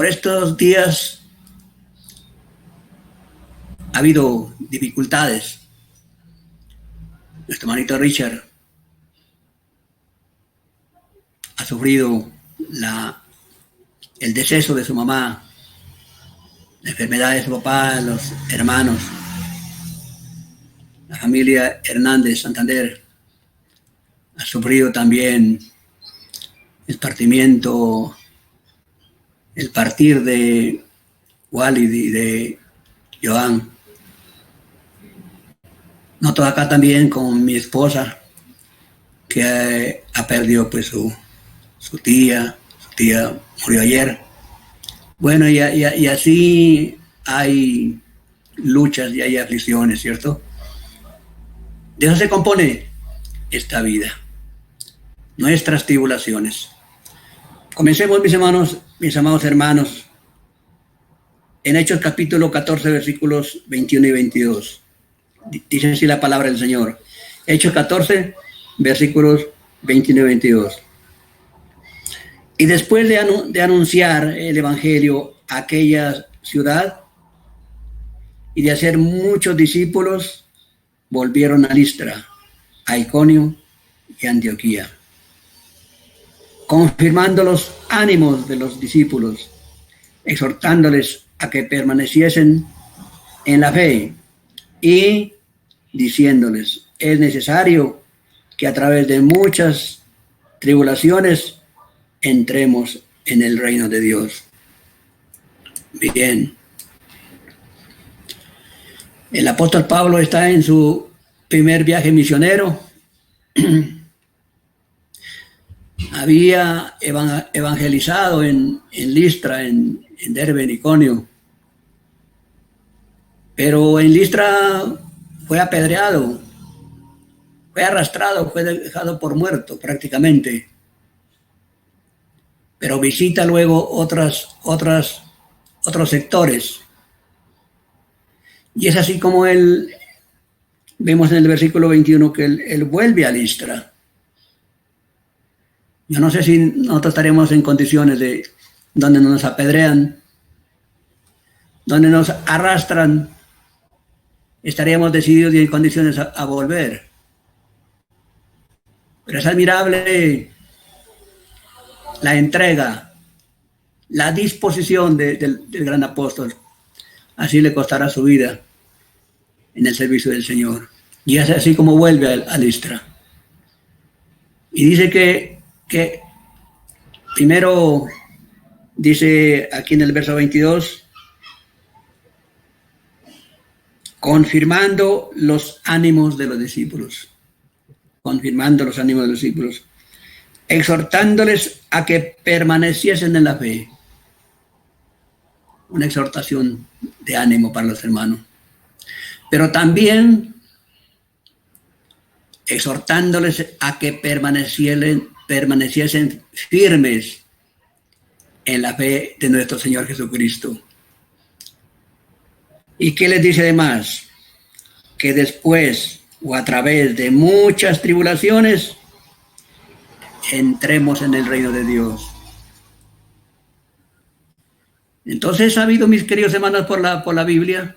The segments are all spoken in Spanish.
por estos días ha habido dificultades. Nuestro hermanito Richard ha sufrido el deceso de su mamá, la enfermedad de su papá, los hermanos, la familia Hernández Santander ha sufrido también el partimiento, el partir de Walid y de Joan. Noto acá también con mi esposa, que ha perdido pues su tía murió ayer. Bueno, y así hay luchas y hay aflicciones, ¿cierto? De eso se compone esta vida, nuestras tribulaciones. Comencemos, mis amados hermanos, en Hechos capítulo 14, versículos 21 y 22. Dice así la palabra del Señor. Hechos 14, versículos 21 y 22. Y después de anunciar el evangelio a aquella ciudad y de hacer muchos discípulos, volvieron a Listra, a Iconio y Antioquía, confirmando los ánimos de los discípulos, exhortándoles a que permaneciesen en la fe y diciéndoles: es necesario que a través de muchas tribulaciones entremos en el reino de Dios. Bien. El apóstol Pablo está en su primer viaje misionero. Había evangelizado en Listra, en Derbe, en Iconio. Pero en Listra fue apedreado, fue arrastrado, fue dejado por muerto prácticamente. Pero visita luego otros sectores. Y es así como él, vemos en el versículo 21 que él vuelve a Listra. Yo no sé si nosotros estaremos en condiciones de donde nos apedrean, donde nos arrastran, estaríamos decididos y en condiciones a volver. Pero es admirable la entrega, la disposición del gran apóstol. Así le costará su vida en el servicio del Señor. Y es así como vuelve a Listra. Y dice que primero, dice aquí en el verso 22, confirmando los ánimos de los discípulos. Confirmando los ánimos de los discípulos. Exhortándoles a que permaneciesen en la fe. Una exhortación de ánimo para los hermanos. Pero también exhortándoles a que permaneciesen firmes en la fe de nuestro Señor Jesucristo. ¿Y qué les dice además? Que después o a través de muchas tribulaciones entremos en el reino de Dios. Entonces, ha habido, mis queridos hermanos, por la Biblia,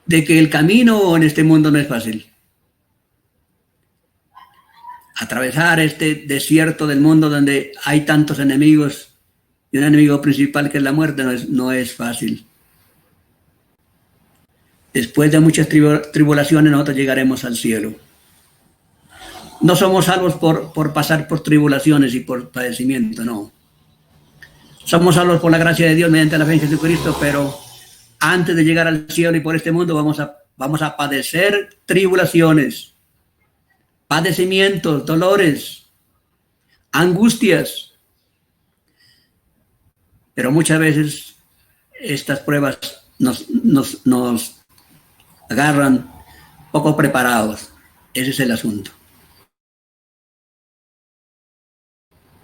de que el camino en este mundo no es fácil. Atravesar este desierto del mundo donde hay tantos enemigos y un enemigo principal que es la muerte no es fácil. Después de muchas tribulaciones nosotros llegaremos al cielo. No somos salvos por pasar por tribulaciones y por padecimiento, no. Somos salvos por la gracia de Dios mediante la fe en Jesucristo, pero antes de llegar al cielo y por este mundo vamos a padecer tribulaciones, padecimientos, dolores, angustias. Pero muchas veces estas pruebas nos agarran poco preparados. Ese es el asunto.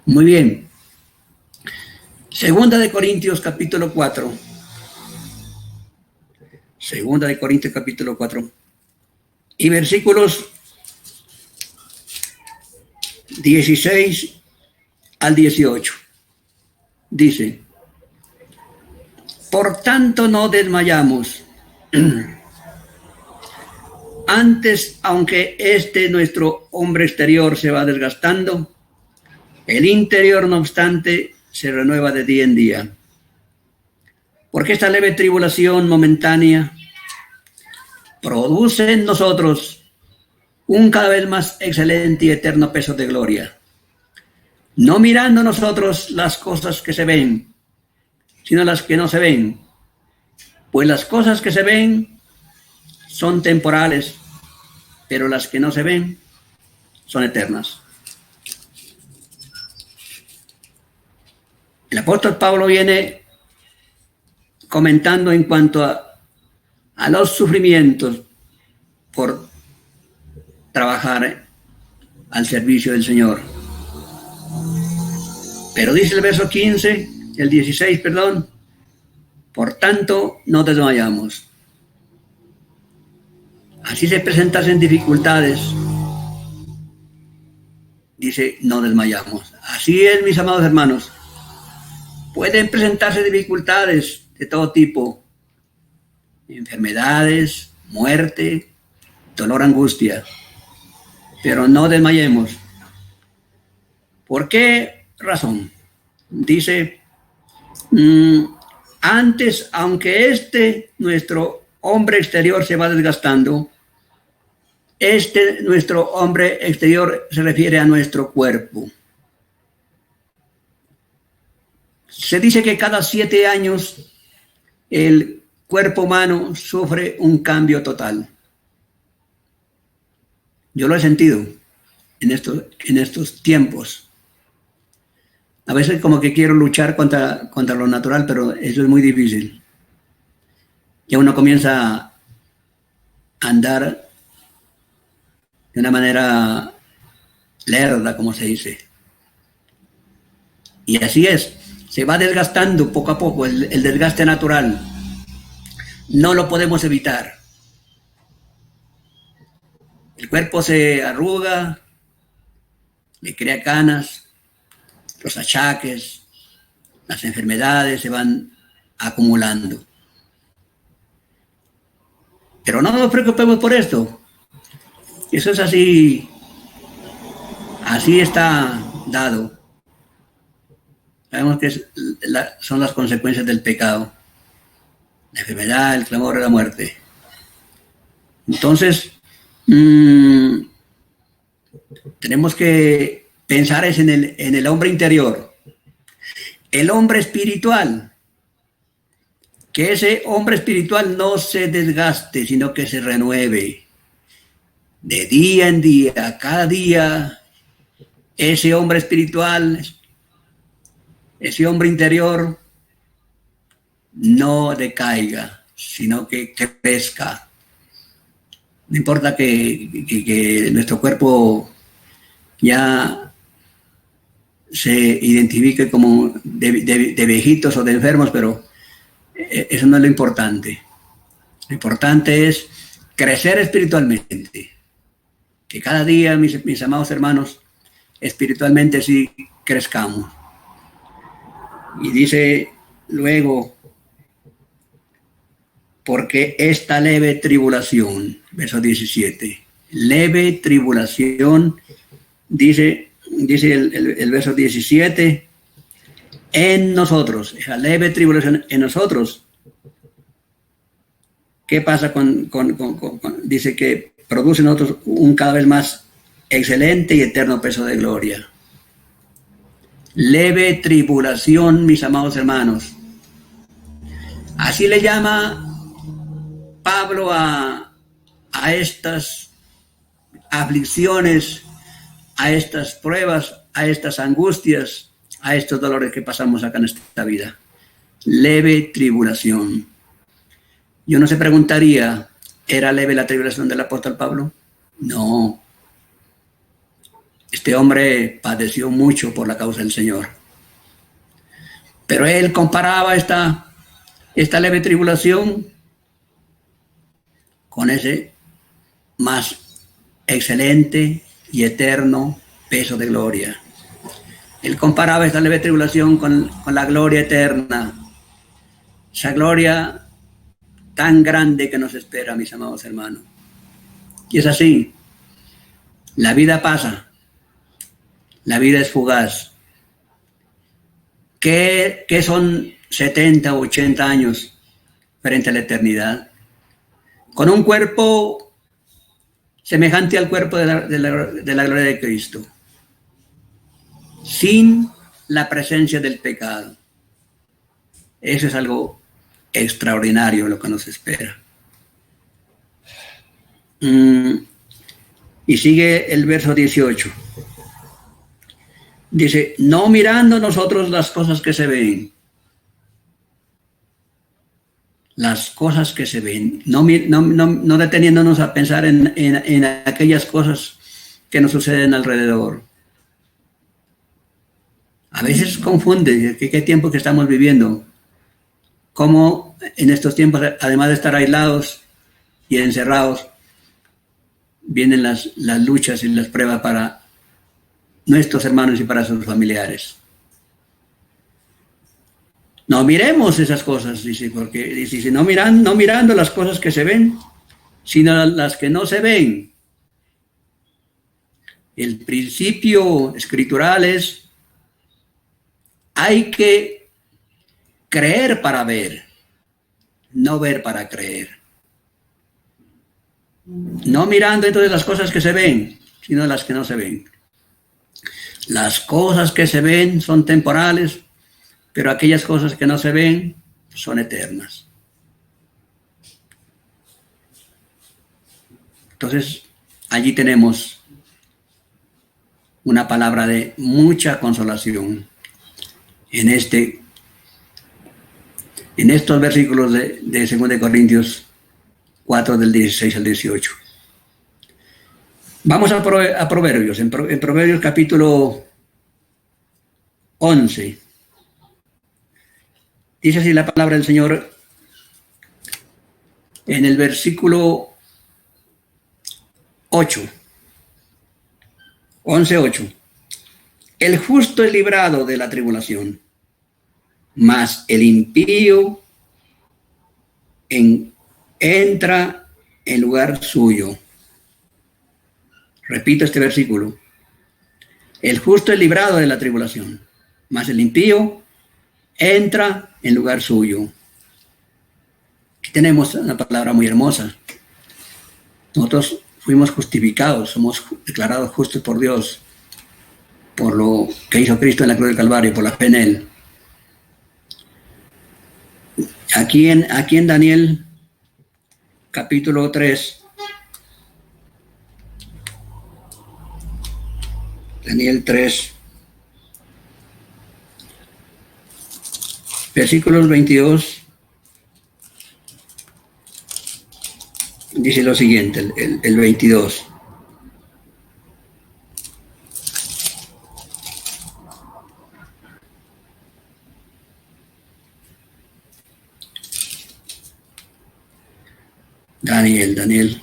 Muy bien. Segunda de Corintios capítulo 4. Segunda de Corintios capítulo 4. Y versículos 16 al 18. dice, por tanto no desmayamos. Antes, aunque nuestro hombre exterior se va desgastando, el interior, no obstante, se renueva de día en día. Porque esta leve tribulación momentánea produce en nosotros un cada vez más excelente y eterno peso de gloria. No mirando nosotros las cosas que se ven, sino las que no se ven. Pues las cosas que se ven son temporales, pero las que no se ven son eternas. El apóstol Pablo viene comentando en cuanto a los sufrimientos por trabajar al servicio del Señor. Pero dice el verso 15, el 16, perdón, por tanto no desmayamos. Así se presentan dificultades, dice, no desmayamos. Así es, mis amados hermanos. Pueden presentarse dificultades de todo tipo, enfermedades, muerte, dolor, angustia, pero no desmayemos. ¿Por qué razón? Dice, antes, aunque nuestro hombre exterior se va desgastando, nuestro hombre exterior se refiere a nuestro cuerpo. Se dice que cada 7 años el cuerpo humano sufre un cambio total. Yo lo he sentido en estos tiempos. A veces como que quiero luchar contra lo natural, pero eso es muy difícil. Ya uno comienza a andar de una manera lerda, como se dice. Y así es. Se va desgastando poco a poco el desgaste natural. No lo podemos evitar. El cuerpo se arruga, le crea canas, los achaques, las enfermedades se van acumulando. Pero no nos preocupemos por esto. Eso es así está dado. Sabemos que son las consecuencias del pecado, la enfermedad, el clamor de la muerte. Entonces, tenemos que pensar en el hombre interior, el hombre espiritual, que ese hombre espiritual no se desgaste, sino que se renueve de día en día, cada día. Ese hombre espiritual, ese hombre interior, no decaiga, sino que crezca. No importa que nuestro cuerpo ya se identifique como de viejitos o de enfermos, pero eso no es lo importante. Lo importante es crecer espiritualmente. Que cada día, mis amados hermanos, espiritualmente sí crezcamos. Y dice luego, porque esta leve tribulación, verso 17, leve tribulación, dice el verso 17, en nosotros, esa leve tribulación en nosotros. ¿Qué pasa dice que produce en nosotros un cada vez más excelente y eterno peso de gloria? Leve tribulación, mis amados hermanos. Así le llama Pablo a estas aflicciones, a estas pruebas, a estas angustias, a estos dolores que pasamos acá en esta vida. Leve tribulación. Yo no se preguntaría, ¿era leve la tribulación del apóstol Pablo? No. Este hombre padeció mucho por la causa del Señor. Pero él comparaba esta leve tribulación con ese más excelente y eterno peso de gloria. Él comparaba esta leve tribulación con la gloria eterna, esa gloria tan grande que nos espera, mis amados hermanos. Y es así, la vida pasa, la vida es fugaz. ¿Qué son 70 o 80 años frente a la eternidad? Con un cuerpo semejante al cuerpo de la gloria de Cristo, sin la presencia del pecado. Eso es algo extraordinario lo que nos espera. Y sigue el verso 18. Dice, no mirando nosotros las cosas que se ven. Las cosas que se ven. No deteniéndonos a pensar en aquellas cosas que nos suceden alrededor. A veces confunde qué tiempo que estamos viviendo. Cómo en estos tiempos, además de estar aislados y encerrados, vienen las luchas y las pruebas para nuestros hermanos y para sus familiares. No miremos esas cosas, dice, porque dice, no mirando las cosas que se ven, sino las que no se ven. El principio escritural es, hay que creer para ver, no ver para creer. No mirando entonces las cosas que se ven, sino las que no se ven. Las cosas que se ven son temporales, pero aquellas cosas que no se ven son eternas. Entonces, allí tenemos una palabra de mucha consolación en estos versículos de 2 Corintios 4, del 16 al 18. Vamos a Proverbios, en Proverbios capítulo 11. Dice así la palabra del Señor en el versículo 8. 11:8. El justo es librado de la tribulación, mas el impío entra en lugar suyo. Repito este versículo. El justo es librado de la tribulación, mas el impío entra en lugar suyo. Aquí tenemos una palabra muy hermosa. Nosotros fuimos justificados, somos declarados justos por Dios, por lo que hizo Cristo en la cruz del Calvario, por la fe en Él. Aquí en Daniel, capítulo 3, Daniel 3, versículos 22, dice lo siguiente, el 22. Daniel.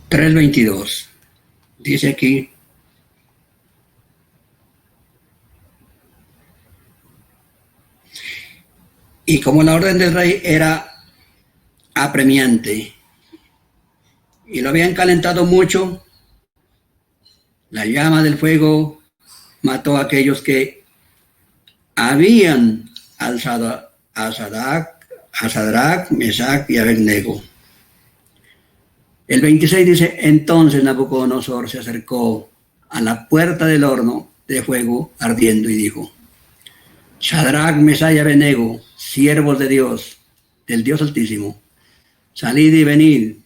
Tres 22. Dice aquí. Y como la orden del rey era apremiante y lo habían calentado mucho, la llama del fuego mató a aquellos que habían alzado a Sadrach, Mesach y Abednego. El 26 dice, entonces Nabucodonosor se acercó a la puerta del horno de fuego ardiendo y dijo, Sadrach, Mesach y Abednego, siervos de Dios, del Dios Altísimo, salid y venid.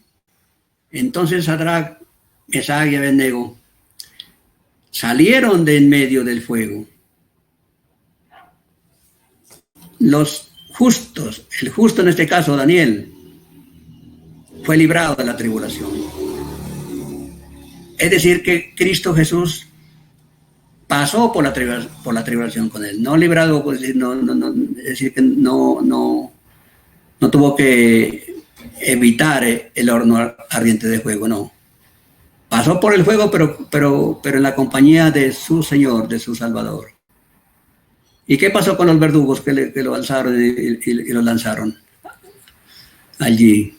Entonces Sadrach, Mesach y Abednego salieron de en medio del fuego. Los justos, el justo en este caso Daniel, fue librado de la tribulación. Es decir, que Cristo Jesús pasó por la tribulación con él, no librado, pues, es decir que no tuvo que evitar el horno ardiente de fuego, no. Pasó por el fuego, pero en la compañía de su Señor, de su Salvador. ¿Y qué pasó con los verdugos que lo alzaron y lo lanzaron allí?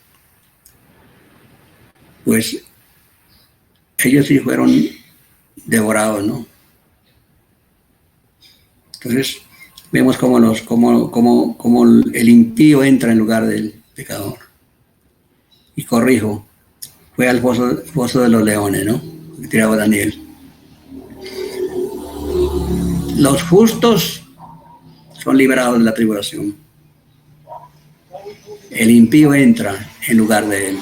Pues ellos sí fueron devorados, ¿no? Entonces vemos cómo el impío entra en lugar del pecador. Y corrijo, fue al foso de los leones, ¿no? Que tiraba Daniel. Los justos son liberados de la tribulación. El impío entra en lugar de él.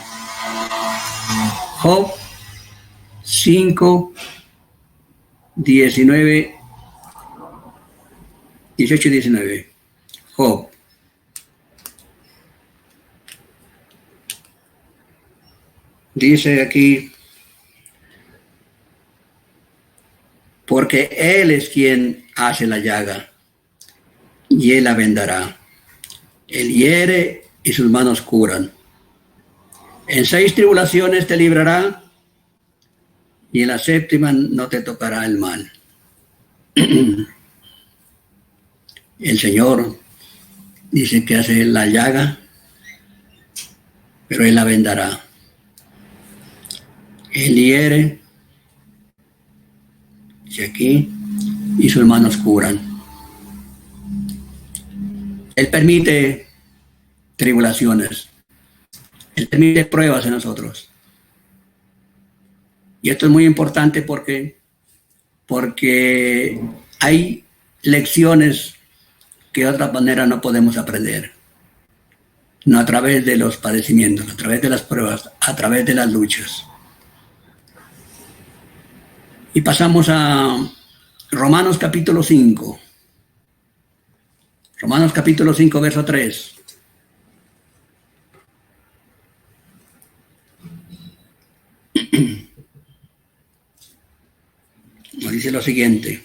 Job 5, 19, 18 y 19. Job. Dice aquí, porque Él es quien hace la llaga y Él la vendará. Él hiere y sus manos curan. En 6 tribulaciones te librará y en la 7ª no te tocará el mal. El Señor dice que hace la llaga, pero Él la vendará. Él hiere, dice aquí, y sus manos curan. Él permite tribulaciones. Él permite pruebas en nosotros. Y esto es muy importante porque hay lecciones que de otra manera no podemos aprender. No a través de los padecimientos, a través de las pruebas, a través de las luchas. Y pasamos a Romanos capítulo 5. Romanos capítulo 5, verso 3. Nos dice lo siguiente.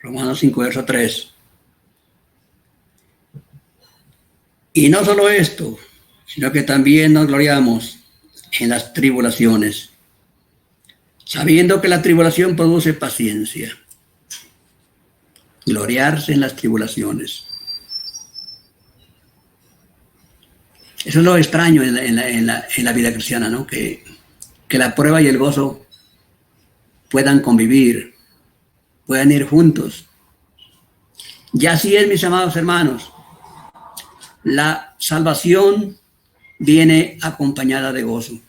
Romanos 5, verso 3. Y no solo esto, sino que también nos gloriamos en las tribulaciones, sabiendo que la tribulación produce paciencia. Gloriarse en las tribulaciones. Eso es lo extraño en la vida cristiana, ¿no? Que la prueba y el gozo puedan convivir, puedan ir juntos. Y así es, mis amados hermanos. La salvación viene acompañada de gozo.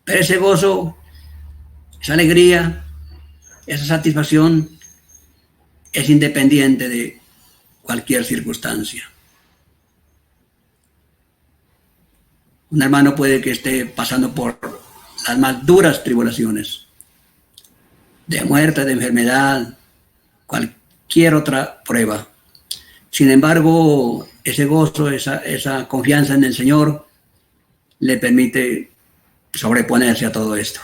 Pero ese gozo, esa alegría, esa satisfacción es independiente de cualquier circunstancia. Un hermano puede que esté pasando por las más duras tribulaciones, de muerte, de enfermedad, cualquier otra prueba. Sin embargo, ese gozo, esa confianza en el Señor le permite sobreponerse a todo esto.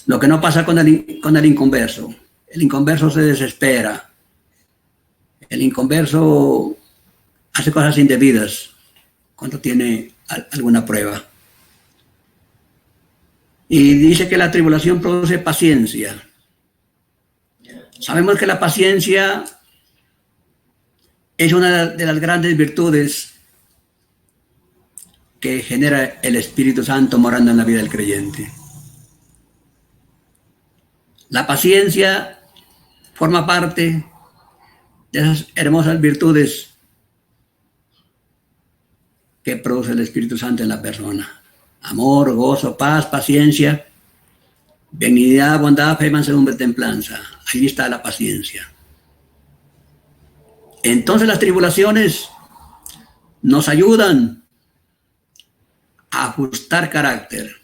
Lo que no pasa con el inconverso. El inconverso se desespera. El inconverso hace cosas indebidas cuando tiene alguna prueba. Y dice que la tribulación produce paciencia. Sabemos que la paciencia es una de las grandes virtudes que genera el Espíritu Santo morando en la vida del creyente. La paciencia forma parte de esas hermosas virtudes que produce el Espíritu Santo en la persona. Amor, gozo, paz, paciencia, benignidad, bondad, fe, mansedumbre, templanza. Allí está la paciencia. Entonces las tribulaciones nos ayudan a ajustar carácter.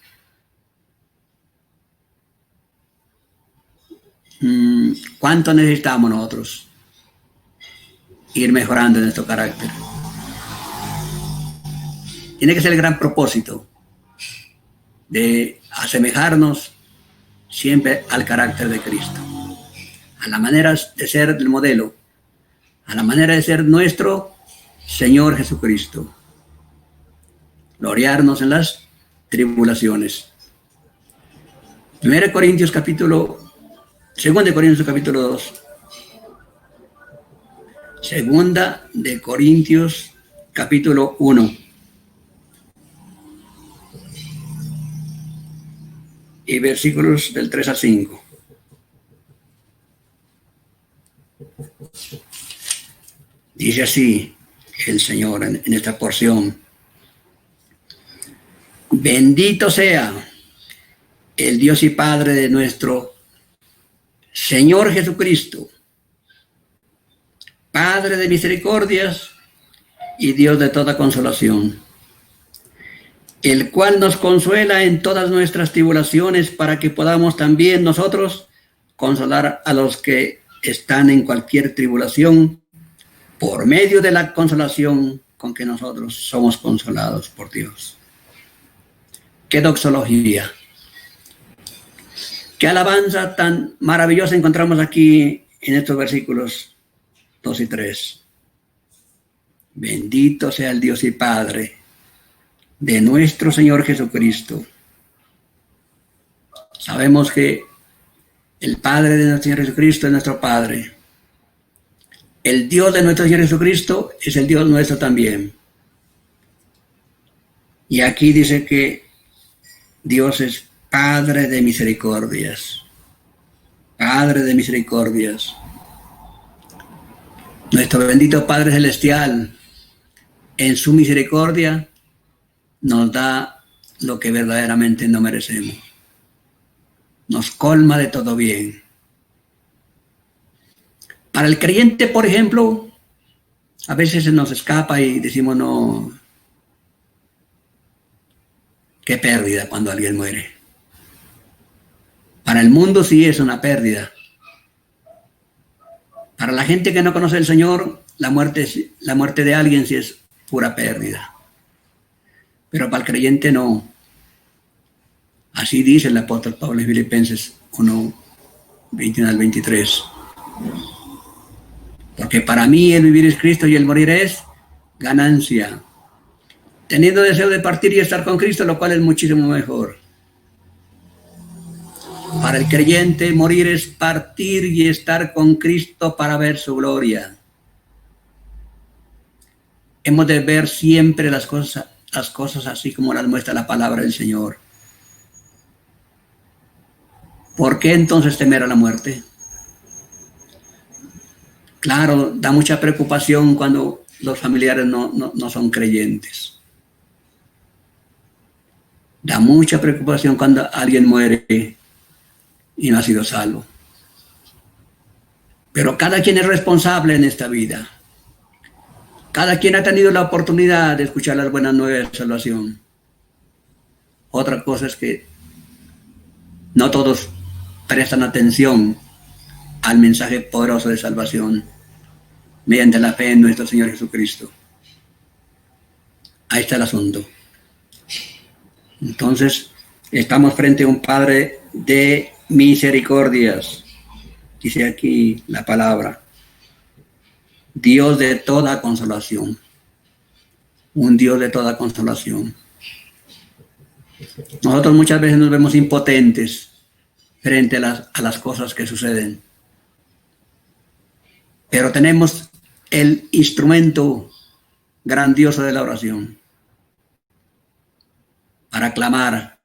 ¿Cuánto necesitamos nosotros ir mejorando en nuestro carácter? Tiene que ser el gran propósito de asemejarnos siempre al carácter de Cristo, a la manera de ser del modelo, a la manera de ser nuestro Señor Jesucristo. gloriarnos en las tribulaciones. 2 Corintios capítulo 2. Segunda de Corintios capítulo 1. Y versículos del 3 al 5. Dice así el Señor en esta porción: bendito sea el Dios y Padre de nuestro Señor Jesucristo, Padre de misericordias y Dios de toda consolación, el cual nos consuela en todas nuestras tribulaciones, para que podamos también nosotros consolar a los que están en cualquier tribulación, por medio de la consolación con que nosotros somos consolados por Dios. ¡Qué doxología! ¡Qué alabanza tan maravillosa encontramos aquí en estos versículos 2 y 3! Bendito sea el Dios y Padre de nuestro Señor Jesucristo. Sabemos que el Padre de nuestro Señor Jesucristo es nuestro Padre. El Dios de nuestro Señor Jesucristo es el Dios nuestro también. Y aquí dice que Dios es Padre de misericordias. Padre de misericordias. Nuestro bendito Padre Celestial, en su misericordia, nos da lo que verdaderamente no merecemos. Nos colma de todo bien. Para el creyente, por ejemplo, a veces se nos escapa y decimos, no, qué pérdida cuando alguien muere. Para el mundo sí es una pérdida. Para la gente que no conoce al Señor, la muerte de alguien sí es pura pérdida. Pero para el creyente no. Así dice el apóstol Pablo en Filipenses 1, 21 al 23. Porque para mí el vivir es Cristo y el morir es ganancia. Teniendo deseo de partir y estar con Cristo, lo cual es muchísimo mejor. Para el creyente, morir es partir y estar con Cristo para ver su gloria. Hemos de ver siempre las cosas así como las muestra la palabra del Señor. ¿Por qué entonces temer a la muerte? Claro, da mucha preocupación cuando los familiares no son creyentes. Da mucha preocupación cuando alguien muere y no ha sido salvo. Pero cada quien es responsable en esta vida. Cada quien ha tenido la oportunidad de escuchar las buenas nuevas de salvación. Otra cosa es que no todos prestan atención al mensaje poderoso de salvación mediante la fe en nuestro Señor Jesucristo. Ahí está el asunto. Entonces, estamos frente a un Padre de misericordias. Dice aquí la palabra: Dios de toda consolación. Un Dios de toda consolación. Nosotros muchas veces nos vemos impotentes frente a las cosas que suceden. Pero tenemos el instrumento grandioso de la oración para clamar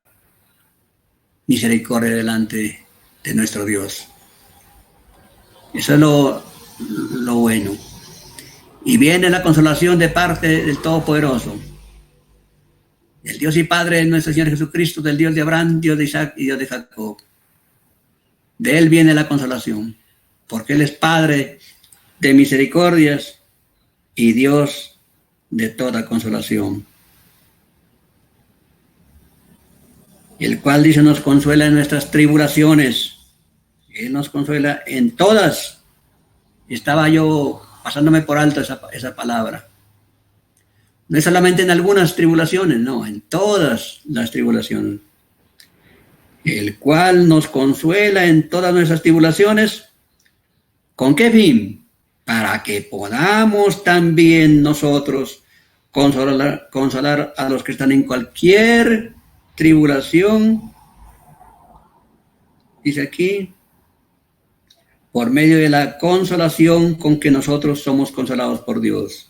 misericordia delante de nuestro Dios. Eso es lo bueno. Y viene la consolación de parte del Todopoderoso, del Dios y Padre de nuestro Señor Jesucristo, del Dios de Abraham, Dios de Isaac y Dios de Jacob. De Él viene la consolación, porque Él es Padre de misericordias y Dios de toda consolación. El cual dice nos consuela en nuestras tribulaciones. Él nos consuela en todas. Estaba yo pasándome por alto esa palabra. No es solamente en algunas tribulaciones, no, en todas las tribulaciones. El cual nos consuela en todas nuestras tribulaciones. ¿Con qué fin? Para que podamos también nosotros consolar a los que están en cualquier tribulación, dice aquí, por medio de la consolación con que nosotros somos consolados por Dios.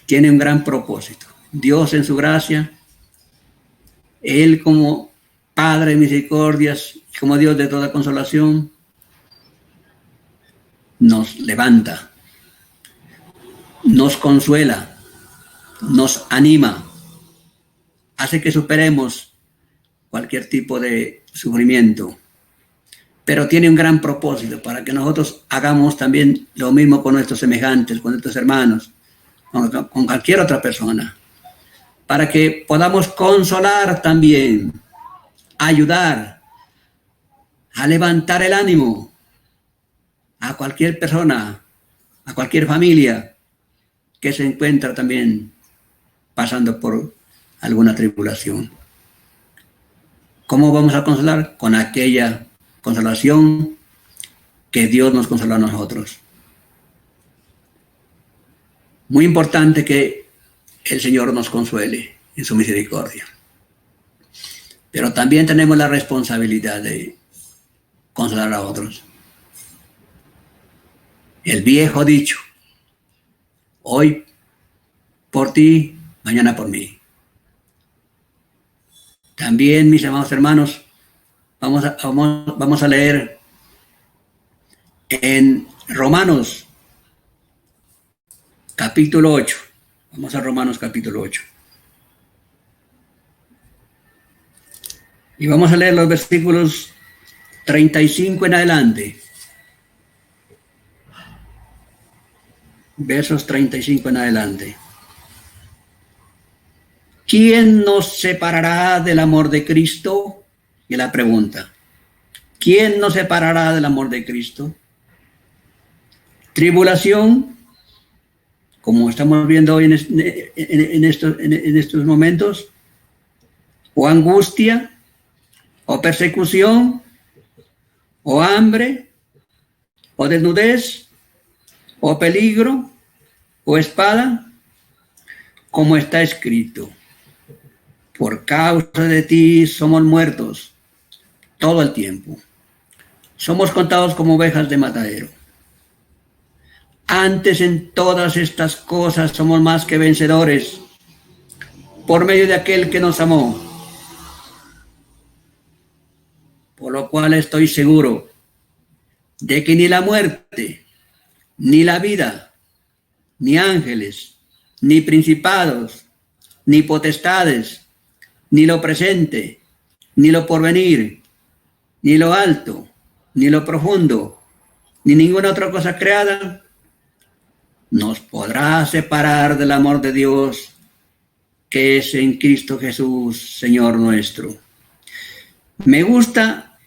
Tiene un gran propósito. Dios en su gracia, Él como Padre de misericordias, como Dios de toda consolación, nos levanta, nos consuela, nos anima, hace que superemos cualquier tipo de sufrimiento, pero tiene un gran propósito para que nosotros hagamos también lo mismo con nuestros semejantes, con nuestros hermanos, con cualquier otra persona, para que podamos consolar también, ayudar, a levantar el ánimo a cualquier persona, a cualquier familia que se encuentra también pasando por alguna tribulación. ¿Cómo vamos a consolar? Con aquella consolación que Dios nos consoló a nosotros. Muy importante que el Señor nos consuele en su misericordia. Pero también tenemos la responsabilidad de consolar a otros. El viejo dicho, hoy por ti, mañana por mí. También, mis amados hermanos, vamos a leer en Romanos capítulo 8. Vamos a Romanos capítulo 8. Y vamos a leer los versículos 35 en adelante. Versos 35 en adelante. ¿Quién nos separará del amor de Cristo? Y la pregunta. ¿Quién nos separará del amor de Cristo? ¿Tribulación? Como estamos viendo hoy en estos momentos. ¿O angustia? ¿O persecución? ¿O hambre? ¿O desnudez? ¿O peligro? ¿O espada? Como está escrito, por causa de ti somos muertos todo el tiempo. Somos contados como ovejas de matadero. Antes en todas estas cosas somos más que vencedores por medio de aquel que nos amó. Por lo cual estoy seguro de que ni la muerte, ni la vida, ni ángeles, ni principados, ni potestades, ni lo presente, ni lo porvenir, ni lo alto, ni lo profundo, ni ninguna otra cosa creada, nos podrá separar del amor de Dios que es en Cristo Jesús, Señor nuestro. Me gusta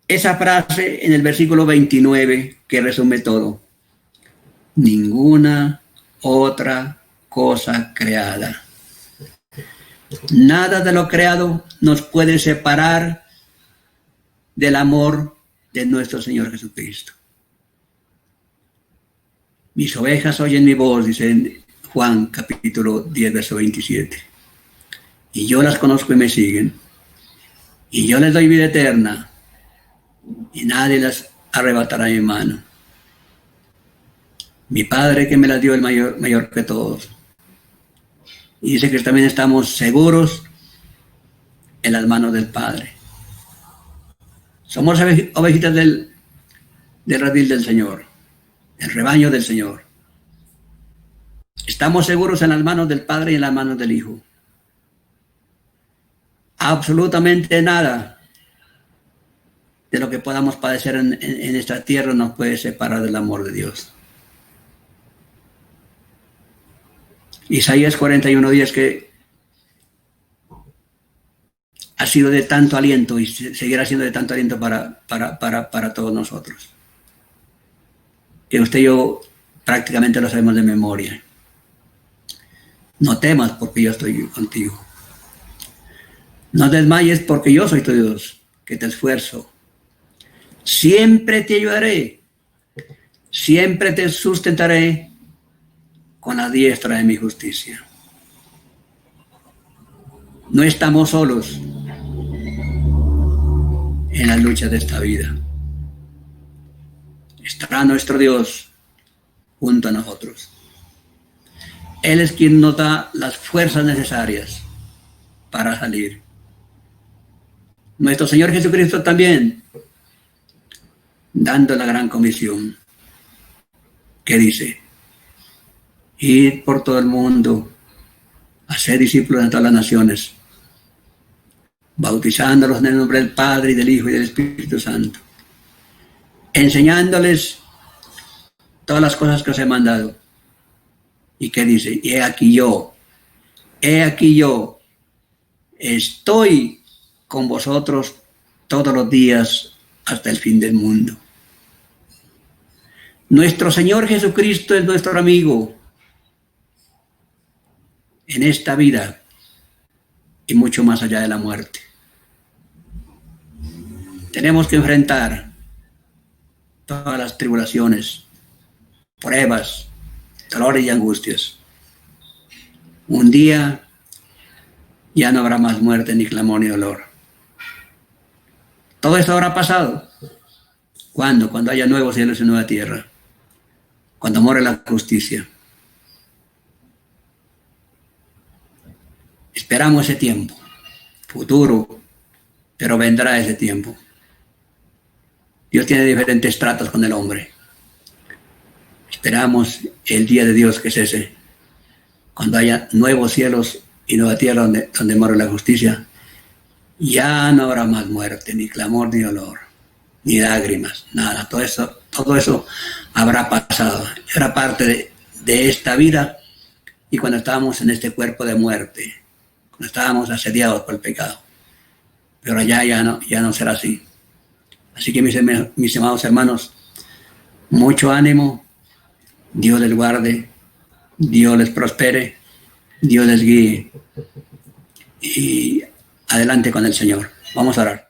esa frase en el versículo 29 que resume todo. Ninguna otra cosa creada. Nada de lo creado nos puede separar del amor de nuestro Señor Jesucristo. Mis ovejas oyen mi voz, dice en Juan capítulo 10, verso 27. Y yo las conozco y me siguen. Y yo les doy vida eterna. Y nadie las arrebatará de mi mano. Mi Padre que me las dio, el mayor que todos. Y dice que también estamos seguros en las manos del Padre. Somos ovejitas del redil del Señor, el rebaño del Señor. Estamos seguros en las manos del Padre y en las manos del Hijo. Absolutamente nada de lo que podamos padecer en esta tierra nos puede separar del amor de Dios. Isaías 41:10 que ha sido de tanto aliento y seguirá siendo de tanto aliento para todos nosotros. Que usted y yo prácticamente lo sabemos de memoria. No temas porque yo estoy contigo. No desmayes porque yo soy tu Dios, que te esfuerzo. Siempre te ayudaré. Siempre te sustentaré con la diestra de mi justicia. No estamos solos en las luchas de esta vida. Estará nuestro Dios junto a nosotros. Él es quien nos da las fuerzas necesarias para salir. Nuestro Señor Jesucristo también, dando la gran comisión, que dice: id por todo el mundo, hacer discípulos de todas las naciones, bautizándolos en el nombre del Padre, y del Hijo, y del Espíritu Santo, enseñándoles todas las cosas que os he mandado. ¿Y qué dice? He aquí yo, estoy con vosotros todos los días hasta el fin del mundo. Nuestro Señor Jesucristo es nuestro amigo en esta vida y mucho más allá de la muerte. Tenemos que enfrentar todas las tribulaciones, pruebas, dolores y angustias. Un día ya no habrá más muerte, ni clamor, ni dolor. Todo esto habrá pasado. ¿Cuándo? Cuando haya nuevos cielos y nueva tierra. Cuando more la justicia. Esperamos ese tiempo futuro, pero vendrá ese tiempo. Dios tiene diferentes tratos con el hombre. Esperamos el día de Dios, que es ese, cuando haya nuevos cielos y nueva tierra donde more la justicia. Ya no habrá más muerte, ni clamor, ni dolor, ni lágrimas, nada. Todo eso habrá pasado. Era parte de esta vida, y cuando estábamos en este cuerpo de muerte, cuando estábamos asediados por el pecado. Pero allá ya no será así. Así que mis amados hermanos, mucho ánimo. Dios les guarde, Dios les prospere, Dios les guíe, y adelante con el Señor. Vamos a orar.